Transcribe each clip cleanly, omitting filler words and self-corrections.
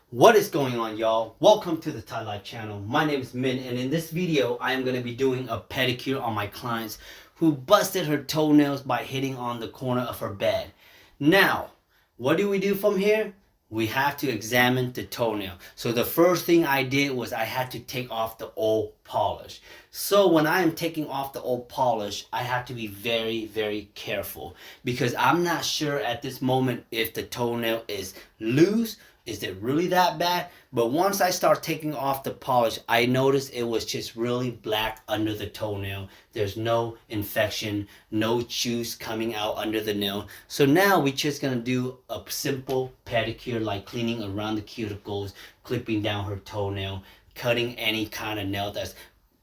What is going on, y'all? Welcome to the THAI Lyfe Channel. My name is Min, and in this video I am going to be doing a pedicure on my clients who busted her toenails by hitting on the corner of her bed. Now, what do we do from here? We have to examine the toenail. So the first thing I did was I had to take off the old polish. So when I am taking off the old polish, I have to be very careful because I'm not sure at this moment if the toenail is loose. Is it really that bad? But once I start taking off the polish, I noticed it was just really black under the toenail. There's no infection, no juice coming out under the nail. So now we're just gonna do a simple pedicure, like cleaning around the cuticles, clipping down her toenail, cutting any kind of nail that's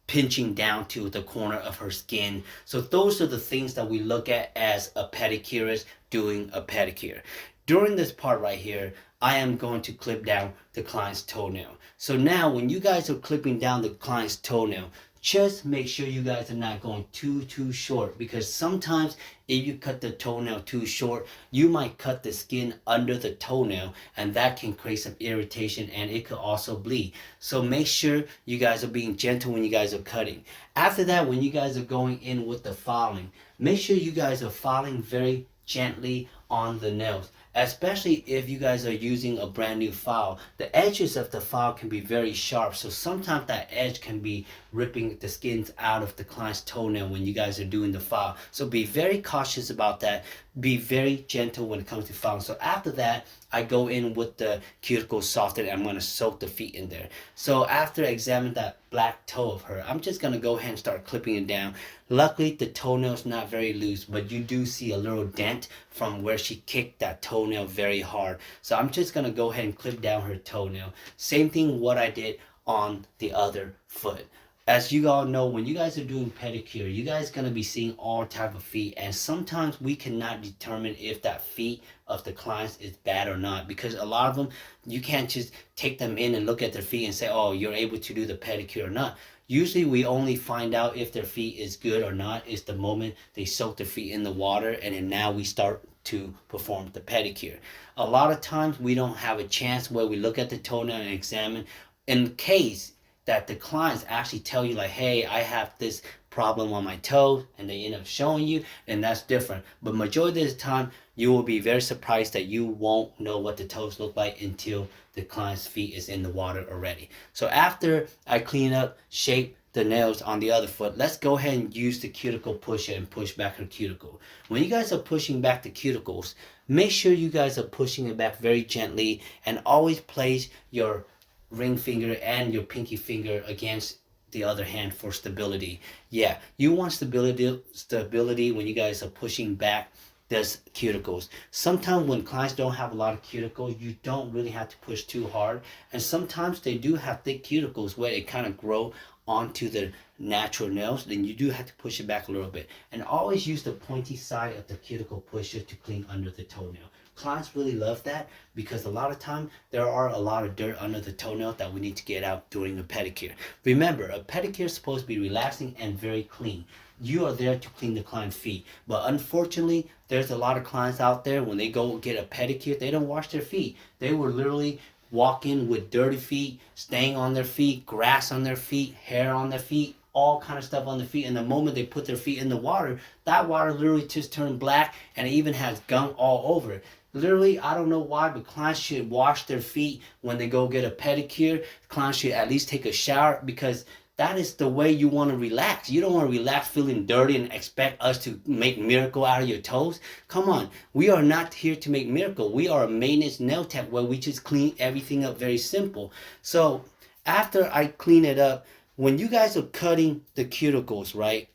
pinching down to the corner of her skin. So those are the things that we look at as a pedicurist doing a pedicure. During this part right here, I am going to clip down the client's toenail. So now when you guys are clipping down the client's toenail, just make sure you guys are not going too short, because sometimes if you cut the toenail too short, you might cut the skin under the toenail, and that can create some irritation and it could also bleed. So make sure you guys are being gentle when you guys are cutting. After that, when you guys are going in with the filing, make sure you guys are filing very gently on the nails. Especially if you guys are using a brand new file, the edges of the file can be very sharp, so sometimes that edge can be ripping the skins out of the client's toenail when you guys are doing the file. So be very cautious about that. Be very gentle when it comes to filing. So after that, I go in with the cuticle softener and I'm going to soak the feet in there. So after examining that black toe of her, I'm just going to go ahead and start clipping it down. Luckily, the toenail's not very loose, but you do see a little dent from where she kicked that toenail very hard. So I'm just going to go ahead and clip down her toenail. Same thing what I did on the other foot. As you all know, when you guys are doing pedicure, you guys are going to be seeing all type of feet, and sometimes we cannot determine if that feet of the clients is bad or not, because a lot of them, you can't just take them in and look at their feet and say, oh, you're able to do the pedicure or not. Usually we only find out if their feet is good or not is the moment they soak their feet in the water, and then now we start to perform the pedicure. A lot of times we don't have a chance where we look at the toenail and examine. In case that the clients actually tell you like, hey, I have this problem on my toes, and they end up showing you, and that's different. But majority of the time, you will be very surprised that you won't know what the toes look like until the client's feet is in the water already. So after I clean up, shape the nails on the other foot, let's go ahead and use the cuticle pusher and push back her cuticle. When you guys are pushing back the cuticles, make sure you guys are pushing it back very gently, and always place your ring finger and your pinky finger against the other hand for stability. Yeah, you want stability when you guys are pushing back those cuticles. Sometimes when clients don't have a lot of cuticles, you don't really have to push too hard, and sometimes they do have thick cuticles where it kind of grow onto the natural nails, then you do have to push it back a little bit. And always use the pointy side of the cuticle pusher to clean under the toenail. Clients really love that because a lot of time there are a lot of dirt under the toenail that we need to get out during a pedicure. Remember, a pedicure is supposed to be relaxing and very clean. You are there to clean the client's feet, but unfortunately there's a lot of clients out there, when they go get a pedicure, they don't wash their feet. They will literally walk in with dirty feet, staying on their feet, grass on their feet, hair on their feet, all kind of stuff on their feet, and the moment they put their feet in the water, that water literally just turned black, and it even has gunk all over it. Literally, I don't know why, but clients should wash their feet when they go get a pedicure. Clients should at least take a shower, because that is the way you want to relax. You don't want to relax feeling dirty and expect us to make miracle out of your toes. Come on, we are not here to make miracle. We are a maintenance nail tech where we just clean everything up very simple. So after I clean it up, when you guys are cutting the cuticles, right,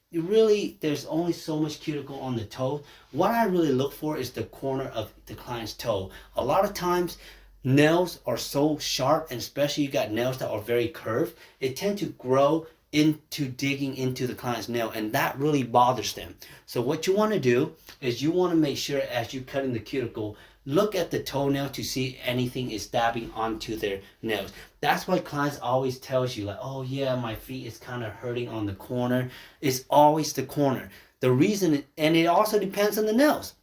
there's only so much cuticle on the toe. What I really look for is the corner of the client's toe. A lot of times nails are so sharp, and especially you got nails that are very curved, it tends to grow into digging into the client's nail, and that really bothers them. So what you want to do is you want to make sure as you're cutting the cuticle, look at the toenail to see if anything is stabbing onto their nails. That's why clients always tells you like, oh yeah, my feet is kind of hurting on the corner. It's always the corner. The reason, and it also depends on the nails.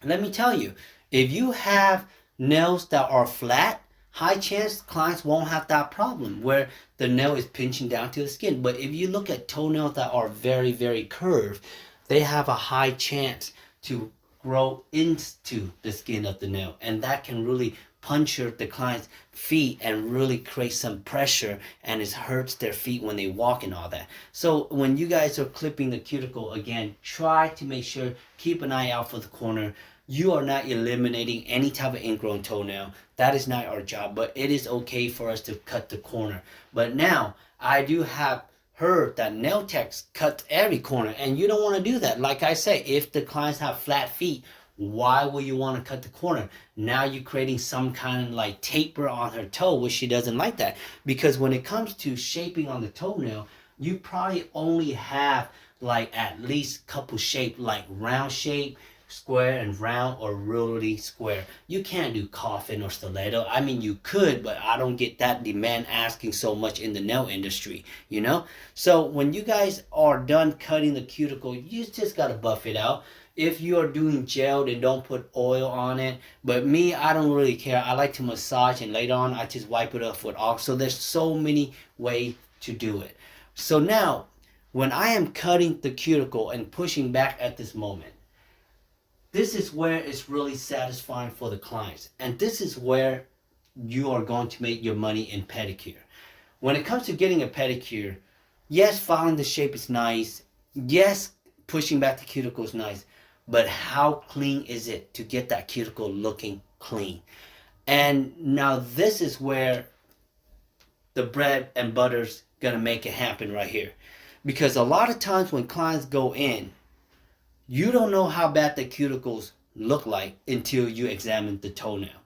Let me tell you, if you have nails that are flat, high chance clients won't have that problem where the nail is pinching down to the skin. But if you look at toenails that are very, very curved, they have a high chance to grow into the skin of the nail, and that can really puncture the client's feet and really create some pressure, and it hurts their feet when they walk and all that. So when you guys are clipping the cuticle, again, try to make sure, keep an eye out for the corner. You are not eliminating any type of ingrown toenail. That is not our job, but it is okay for us to cut the corner. But now I do have heard that nail techs cut every corner, and you don't want to do that. Like I say, if the clients have flat feet, why will you want to cut the corner? Now you're creating some kind of like taper on her toe, which she doesn't like that. Because when it comes to shaping on the toenail, you probably only have like at least a couple shape, like round shape, square and round, or really square. You can't do coffin or stiletto. I mean, you could, but I don't get that demand asking so much in the nail industry, you know? So when you guys are done cutting the cuticle, you just got to buff it out. If you are doing gel, then don't put oil on it. But me, I don't really care. I like to massage, and later on, I just wipe it off with oil. So there's so many ways to do it. So now, when I am cutting the cuticle and pushing back at this moment, this is where it's really satisfying for the clients. And this is where you are going to make your money in pedicure. When it comes to getting a pedicure, yes, following the shape is nice. Yes, pushing back the cuticle is nice. But how clean is it to get that cuticle looking clean? And now this is where the bread and butter's gonna make it happen right here. Because a lot of times when clients go in, you don't know how bad the cuticles look like until you examine the toenail.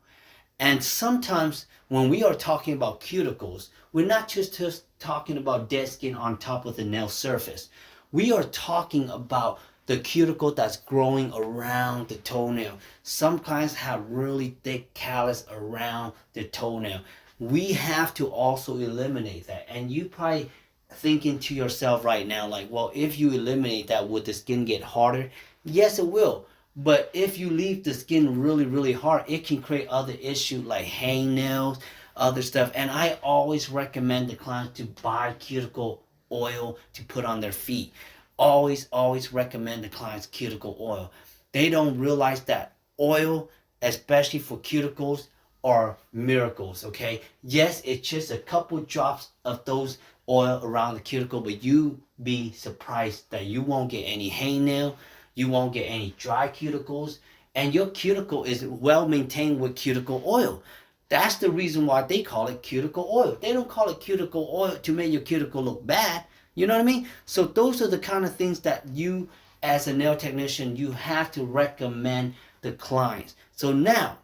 And sometimes when we are talking about cuticles, we're not just talking about dead skin on top of the nail surface. We are talking about the cuticle that's growing around the toenail. Some clients have really thick callus around the toenail. We have to also eliminate that. And you probably thinking to yourself right now, like, well, if you eliminate that, would the skin get harder? Yes, it will. But if you leave the skin really, really hard, it can create other issues like hangnails, other stuff. And I always recommend the clients to buy cuticle oil to put on their feet. Always recommend the clients cuticle oil. They don't realize that oil, especially for cuticles, are miracles, okay? Yes, it's just a couple drops of those oil around the cuticle, but you be surprised that you won't get any hangnail, you won't get any dry cuticles, and your cuticle is well maintained with cuticle oil. That's the reason why they call it cuticle oil. They don't call it cuticle oil to make your cuticle look bad. You know what I mean? So those are the kind of things that you, as a nail technician, you have to recommend the clients. So now,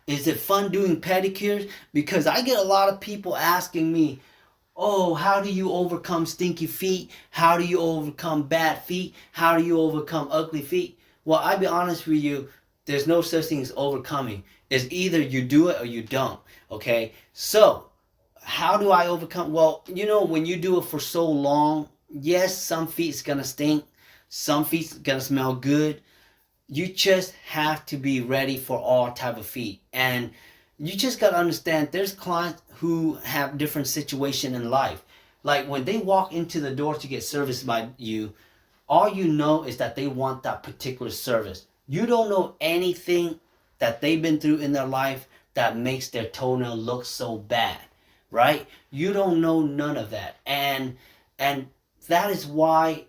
is it fun doing pedicures? Because I get a lot of people asking me, oh, how do you overcome stinky feet? How do you overcome bad feet? How do you overcome ugly feet? Well, I'll be honest with you, there's no such thing as overcoming. It's either you do it or you don't, okay? So, how do I overcome? Well, you know, when you do it for so long, yes, some feet's gonna stink. Some feet's gonna smell good. You just have to be ready for all type of feet. And you just gotta understand, there's clients who have different situation in life. Like when they walk into the door to get serviced by you, all you know is that they want that particular service. You don't know anything that they've been through in their life that makes their toenail look so bad. Right? You don't know none of that. And that is why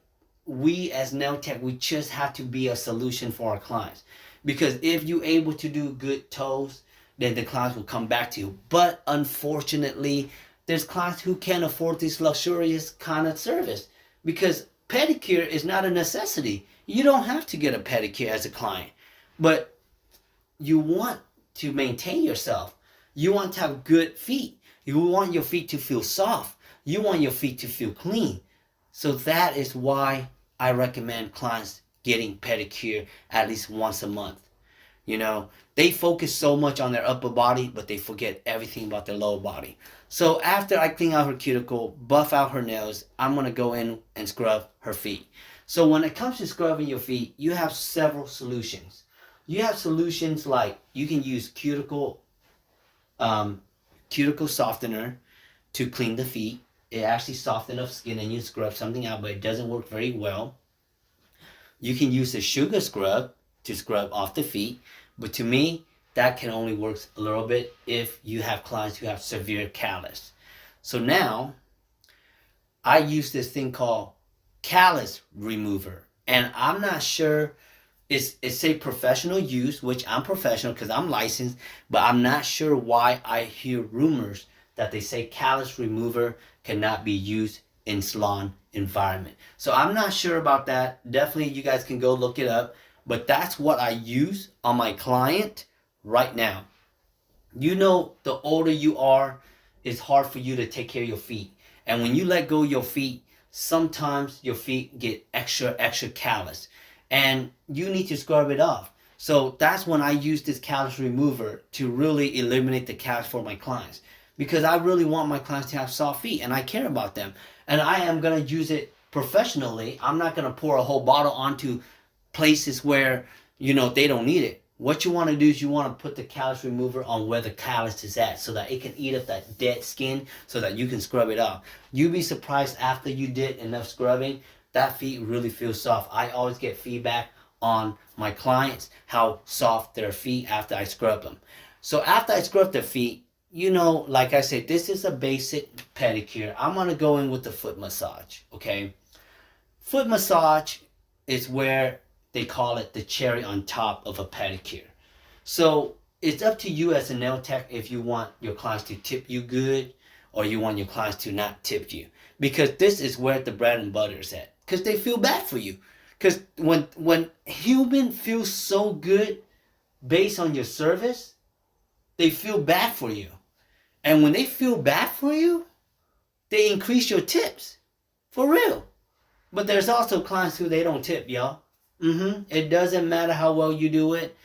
we as nail tech, we just have to be a solution for our clients. Because if you're able to do good toes, then the clients will come back to you. But unfortunately, there's clients who can't afford this luxurious kind of service. Because pedicure is not a necessity. You don't have to get a pedicure as a client. But you want to maintain yourself. You want to have good feet. You want your feet to feel soft. You want your feet to feel clean. So that is why I recommend clients getting pedicure at least once a month. You know, they focus so much on their upper body, but they forget everything about their lower body. So after I clean out her cuticle, buff out her nails, I'm going to go in and scrub her feet. So when it comes to scrubbing your feet, you have several solutions. You have solutions like you can use cuticle um, cuticle softener to clean the feet. It actually softens up skin and you scrub something out, but it doesn't work very well. You can use a sugar scrub to scrub off the feet, but to me, that can only work a little bit if you have clients who have severe callus. So now, I use this thing called callus remover, and I'm not sure. It's a professional use, which I'm professional because I'm licensed, but I'm not sure why I hear rumors that they say callus remover cannot be used in salon environment. So I'm not sure about that. Definitely you guys can go look it up, but that's what I use on my client right now. You know, the older you are, it's hard for you to take care of your feet. And when you let go of your feet, sometimes your feet get extra callous. And you need to scrub it off. So that's when I use this callus remover to really eliminate the callus for my clients. Because I really want my clients to have soft feet and I care about them. And I am going to use it professionally. I'm not going to pour a whole bottle onto places where, you know, they don't need it. What you want to do is you want to put the callus remover on where the callus is at so that it can eat up that dead skin so that you can scrub it off. You'd be surprised after you did enough scrubbing, that feet really feels soft. I always get feedback on my clients how soft their feet after I scrub them. So after I scrub their feet, you know, like I said, this is a basic pedicure. I'm going to go in with the foot massage, okay? Foot massage is where they call it the cherry on top of a pedicure. So it's up to you as a nail tech if you want your clients to tip you good or you want your clients to not tip you. Because this is where the bread and butter is at. Because they feel bad for you. Because when human feels so good based on your service, they feel bad for you. And when they feel bad for you, they increase your tips. For real. But there's also clients who they don't tip, y'all. It doesn't matter how well you do it.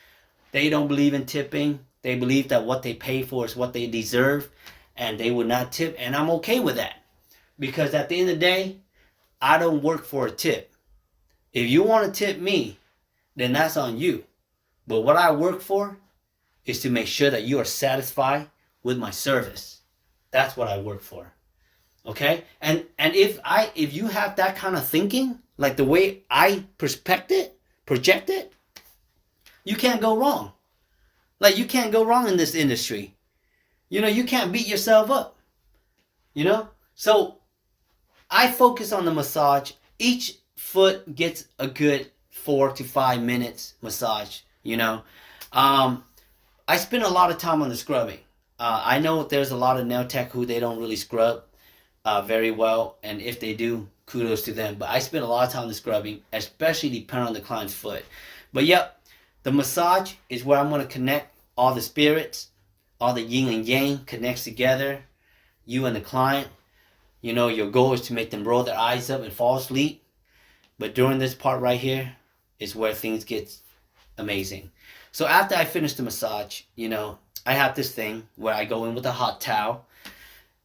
They don't believe in tipping. They believe that what they pay for is what they deserve. And they would not tip. And I'm okay with that. Because at the end of the day, I don't work for a tip. If you want to tip me, then that's on you. But what I work for is to make sure that you are satisfied with my service. That's what I work for. Okay? And if you have that kind of thinking, like the way I project it, you can't go wrong. Like you can't go wrong in this industry. You know, you can't beat yourself up. You know? So I focus on the massage. Each foot gets a good 4 to 5 minutes massage, you know. I spend a lot of time on the scrubbing. I know there's a lot of nail tech who they don't really scrub very well. And if they do, kudos to them. But I spend a lot of time on the scrubbing, especially depending on the client's foot. But yep, the massage is where I'm going to connect all the spirits, all the yin and yang connects together, you and the client. You know, your goal is to make them roll their eyes up and fall asleep. But during this part right here is where things get amazing. So after I finish the massage, you know, I have this thing where I go in with a hot towel.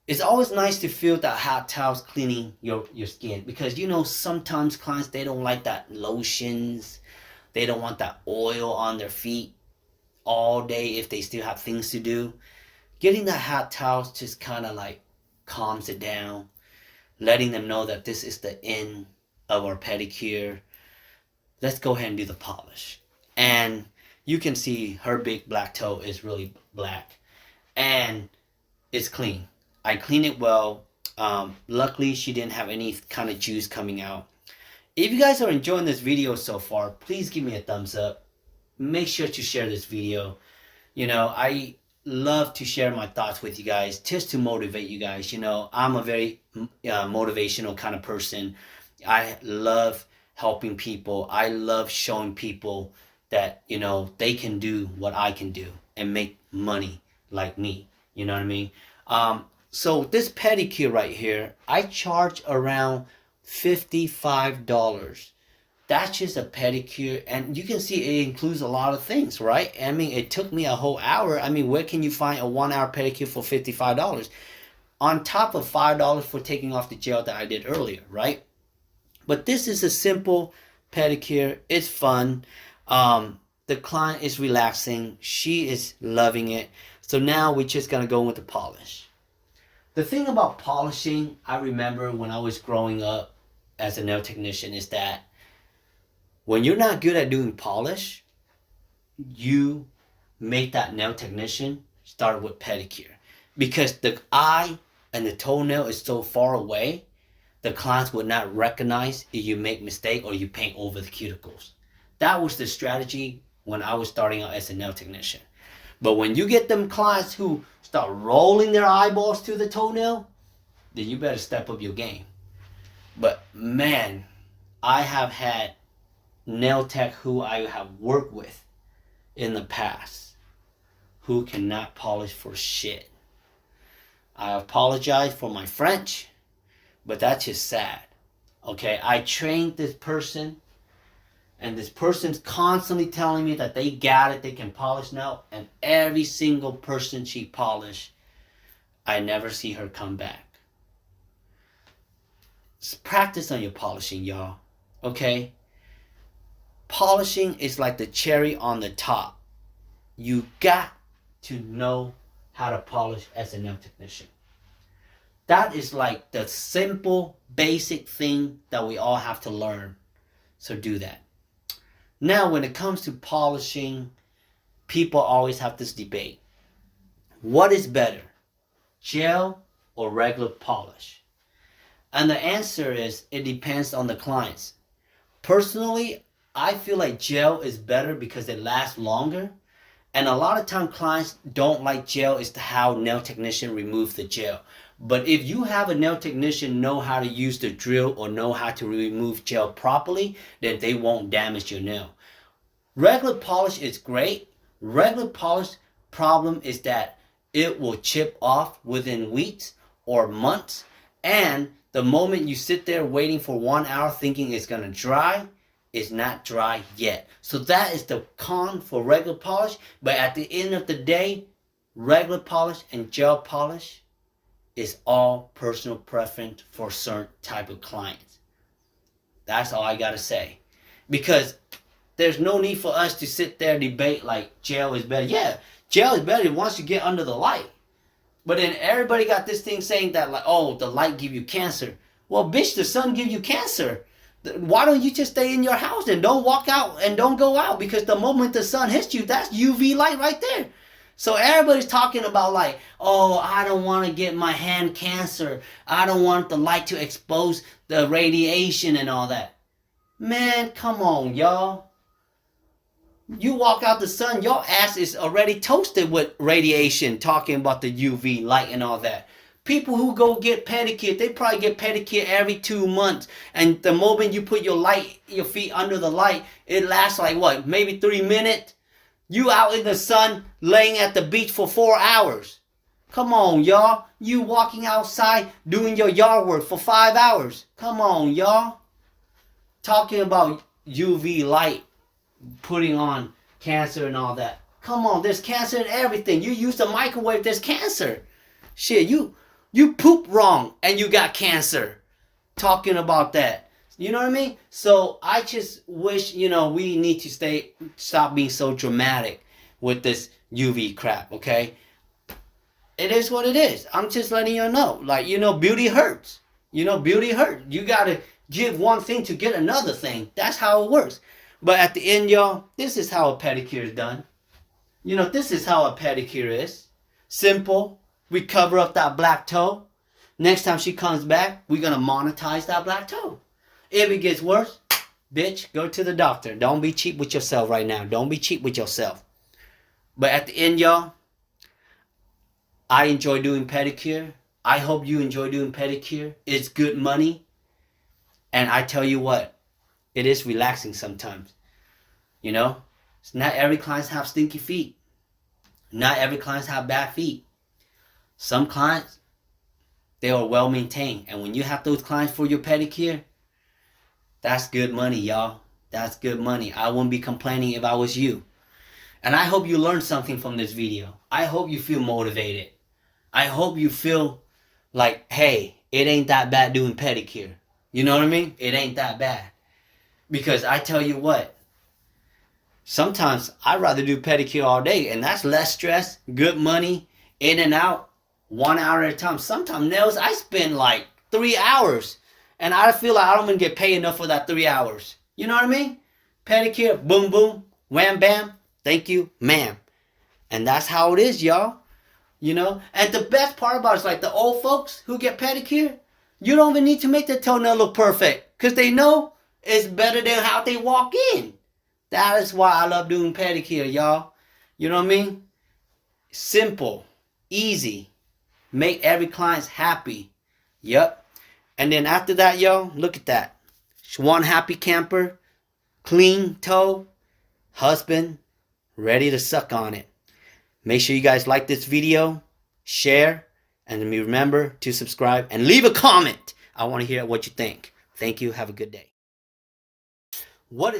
It's always nice to feel that hot towels cleaning your skin. Because, you know, sometimes clients, they don't like that lotions. They don't want that oil on their feet all day if they still have things to do. Getting that hot towels just kind of like calms it down. Letting them know that this is the end of our pedicure. Let's go ahead and do the polish. And you can see her big black toe is really black. And it's clean. I cleaned it well. Luckily, she didn't have any kind of juice coming out. If you guys are enjoying this video so far, please give me a thumbs up. Make sure to share this video. You know, I love to share my thoughts with you guys just to motivate you guys. You know, I'm a very motivational kind of person. I love helping people. I love showing people that, you know, they can do what I can do and make money like me. You know what I mean? So this pedicure right here, I charge around $55. That's just a pedicure, and you can see it includes a lot of things, right? I mean, it took me a whole hour. I mean, where can you find a 1 hour pedicure for $55? On top of $5 for taking off the gel that I did earlier, right? But this is a simple pedicure. It's fun. The client is relaxing. She is loving it. So now we're just gonna go with the polish. The thing about polishing, I remember when I was growing up as a nail technician, is that when you're not good at doing polish, you make that nail technician start with pedicure. Because the eye and the toenail is so far away, the clients would not recognize if you make mistake or you paint over the cuticles. That was the strategy when I was starting out as a nail technician. But when you get them clients who start rolling their eyeballs to the toenail, then you better step up your game. But man, I have had nail tech who I have worked with in the past who cannot polish for shit. I apologize for my French, but that's just sad. Okay, I trained this person, and this person's constantly telling me that they got it, they can polish now, and every single person she polished, I never see her come back. Just practice on your polishing, y'all. Okay? Polishing is like the cherry on the top. You got to know how to polish as a nail technician. That is like the simple, basic thing that we all have to learn. So do that. Now, when it comes to polishing, people always have this debate. What is better, gel or regular polish? And the answer is, it depends on the clients. Personally, I feel like gel is better because it lasts longer. And a lot of time clients don't like gel is how nail technician remove the gel. But if you have a nail technician know how to use the drill or know how to remove gel properly, then they won't damage your nail. Regular polish is great. Regular polish problem is that it will chip off within weeks or months. And the moment you sit there waiting for 1 hour thinking it's going to dry, it's not dry yet. So that is the con for regular polish. But at the end of the day, regular polish and gel polish is all personal preference for certain type of clients. That's all I gotta say. Because there's no need for us to sit there and debate like gel is better. Yeah, gel is better once you get under the light. But then everybody got this thing saying that like, oh, the light give you cancer. Well, bitch, the sun give you cancer. Why don't you just stay in your house and don't walk out and don't go out? Because the moment the sun hits you, that's UV light right there. So everybody's talking about like, oh, I don't want to get my hand cancer. I don't want the light to expose the radiation and all that. Man, come on, y'all. You walk out the sun, your ass is already toasted with radiation, talking about the UV light and all that. People who go get pedicure, they probably get pedicure every 2 months. And the moment you put your feet under the light, it lasts like what, maybe 3 minutes? You out in the sun, laying at the beach for 4 hours. Come on, y'all. You walking outside, doing your yard work for 5 hours. Come on, y'all. Talking about UV light, putting on cancer and all that. Come on, there's cancer in everything. You use the microwave, there's cancer. Shit, you poop wrong and you got cancer. Talking about that. You know what I mean? So I just wish, we need to stop being so dramatic with this UV crap, okay? It is what it is. I'm just letting you know. Like, beauty hurts. Beauty hurts. You got to give one thing to get another thing. That's how it works. But at the end, y'all, this is how a pedicure is done. This is how a pedicure is. Simple. We cover up that black toe. Next time she comes back, we're going to monetize that black toe. If it gets worse, bitch, go to the doctor. Don't be cheap with yourself right now. Don't be cheap with yourself. But at the end, y'all, I enjoy doing pedicure. I hope you enjoy doing pedicure. It's good money. And I tell you what, it is relaxing sometimes. Not every client have stinky feet. Not every client have bad feet. Some clients, they are well maintained. And when you have those clients for your pedicure, that's good money, y'all. That's good money. I wouldn't be complaining if I was you. And I hope you learned something from this video. I hope you feel motivated. I hope you feel like, hey, it ain't that bad doing pedicure. You know what I mean? It ain't that bad. Because I tell you what, Sometimes I'd rather do pedicure all day, and that's less stress, good money, in and out, 1 hour at a time. Sometimes nails, I spend like 3 hours, and I feel like I don't even get paid enough for that 3 hours. You know what I mean? Pedicure, boom, boom, wham, bam, thank you, ma'am. And that's how it is, y'all. You know? And the best part about it is like the old folks who get pedicure, you don't even need to make the toenail look perfect, because they know it's better than how they walk in. That is why I love doing pedicure, y'all. You know what I mean? Simple, easy, make every client happy. Yep. And then after that, y'all, look at that. One happy camper, clean toe, husband, ready to suck on it. Make sure you guys like this video, share, and remember to subscribe and leave a comment. I want to hear what you think. Thank you. Have a good day. What is